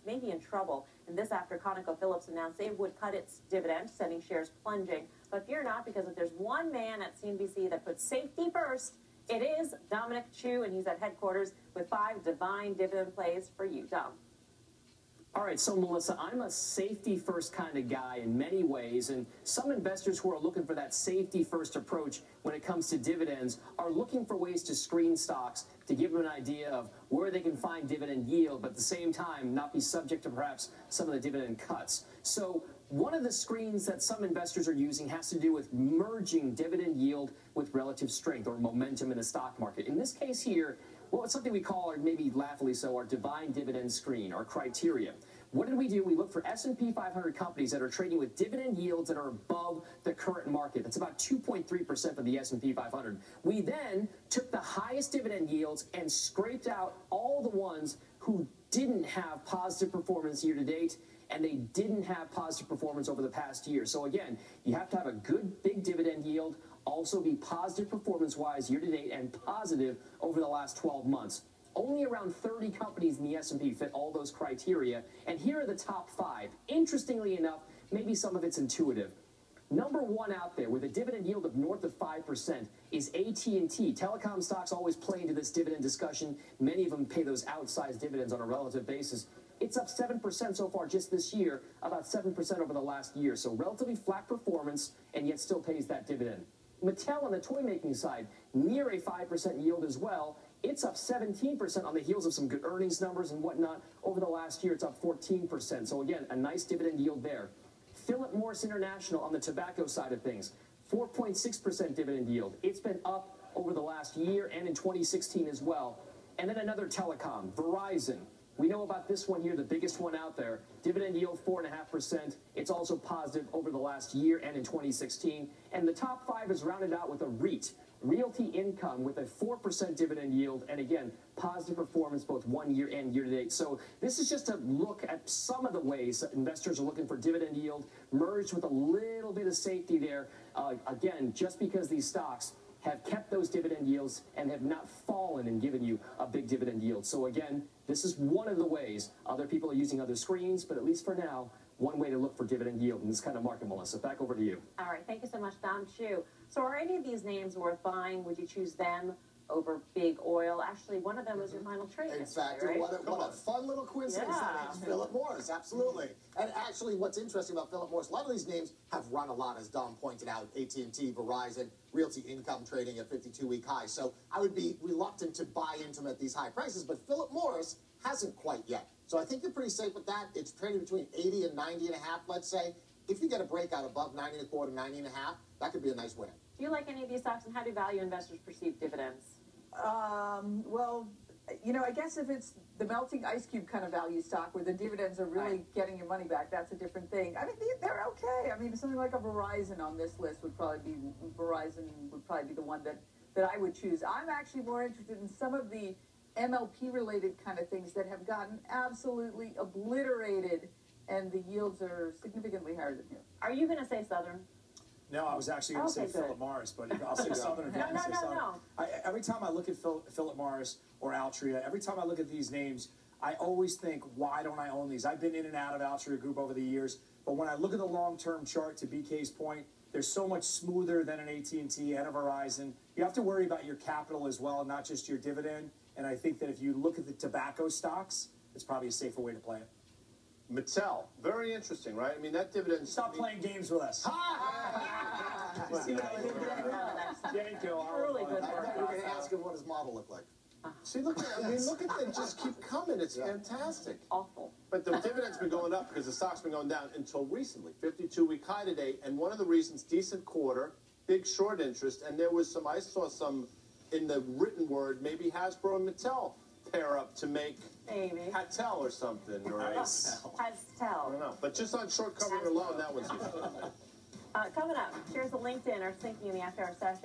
may be in trouble, and this after ConocoPhillips announced they would cut its dividend, sending shares plunging. But fear not, because if there's one man at CNBC that puts safety first, it is Dominic Chu, and he's at headquarters with 5 divine dividend plays for you. Dom. All right, so Melissa, I'm a safety-first kind of guy in many ways, and some investors who are looking for that safety-first approach when it comes to dividends are looking for ways to screen stocks to give them an idea of where they can find dividend yield, but at the same time not be subject to perhaps some of the dividend cuts. So one of the screens that some investors are using has to do with merging dividend yield with relative strength or momentum in the stock market. In this case here, well, it's something we call, or maybe laughingly so, our divine dividend screen, our criteria. What did we do? We looked for S&P 500 companies that are trading with dividend yields that are above the current market. That's about 2.3% for the S&P 500. We then took the highest dividend yields and scraped out all the ones who didn't have positive performance year to date, and they didn't have positive performance over the past year. So again, you have to have a good big dividend yield, also be positive performance-wise year to date and positive over the last 12 months. Only around 30 companies in the S&P fit all those criteria, and here are the top 5. Interestingly enough, maybe some of it's intuitive. Number 1 out there with a dividend yield of north of 5% is AT&T. Telecom stocks always play into this dividend discussion. Many of them pay those outsized dividends on a relative basis. It's up 7% so far just this year, about 7% over the last year. So relatively flat performance, and yet still pays that dividend. Mattel on the toy-making side, near a 5% yield as well. It's up 17% on the heels of some good earnings numbers and whatnot. Over the last year, it's up 14%. So again, a nice dividend yield there. Philip Morris International on the tobacco side of things, 4.6% dividend yield. It's been up over the last year and in 2016 as well. And then another telecom, Verizon. We know about this one here, the biggest one out there. Dividend yield 4.5%. It's also positive over the last year and in 2016. And the top 5 is rounded out with a REIT, Realty Income, with a 4% dividend yield. And again, positive performance both 1 year and year to date. So this is just a look at some of the ways that investors are looking for dividend yield, merged with a little bit of safety there. Again, just because these stocks have kept those dividend yields and have not fallen and given you a big dividend yield. So again, this is one of the ways. Other people are using other screens, but at least for now, one way to look for dividend yield in this kind of market. Melissa, back over to you. All right, thank you so much, Dom Chu. So are any of these names worth buying? Would you choose them over big oil? Actually, one of them was your final trade. In fact, right? what a fun little coincidence that is. Philip Morris, absolutely. And actually, what's interesting about Philip Morris, a lot of these names have run a lot, as Dom pointed out. AT&T, Verizon, Realty Income trading at 52-week highs. So I would be reluctant to buy into them at these high prices, but Philip Morris hasn't quite yet. So I think you're pretty safe with that. It's trading between 80 and 90 and a half, let's say. If you get a breakout above 90 and a quarter, 90 and a half, that could be a nice win. Do you like any of these stocks, and how do value investors perceive dividends? Well, you know, I guess if it's the melting ice cube kind of value stock where the dividends are really getting your money back, that's a different thing. I mean, they're okay. I mean, something like a Verizon on this list would probably be the one that I would choose. I'm actually more interested in some of the MLP-related kind of things that have gotten absolutely obliterated, and the yields are significantly higher than here. Are you going to say Southern? No, I was actually going to say Philip Morris, but I'll say Southern. No. Every time I look at Philip Morris or Altria, every time I look at these names, I always think, why don't I own these? I've been in and out of Altria Group over the years, but when I look at the long-term chart, to BK's point, they're so much smoother than an AT&T and a Verizon. You have to worry about your capital as well, not just your dividend. And I think that if you look at the tobacco stocks, it's probably a safer way to play it. Mattel, very interesting, right? I mean, that dividend... Stop playing games with us. Really good work. We're going to ask him what his model looked like. See, look at them just keep coming. It's fantastic. Awful. But the dividend's been going up because the stock's been going down until recently. 52-week high today, and one of the reasons, decent quarter, big short interest, and there was some, I saw some in the written word, maybe Hasbro and Mattel pair up to make Hattel or something. Or Hastel. I don't know. But just on short covering alone, that one's useful. Coming up, here's a LinkedIn, our Thinking in the After Hour session.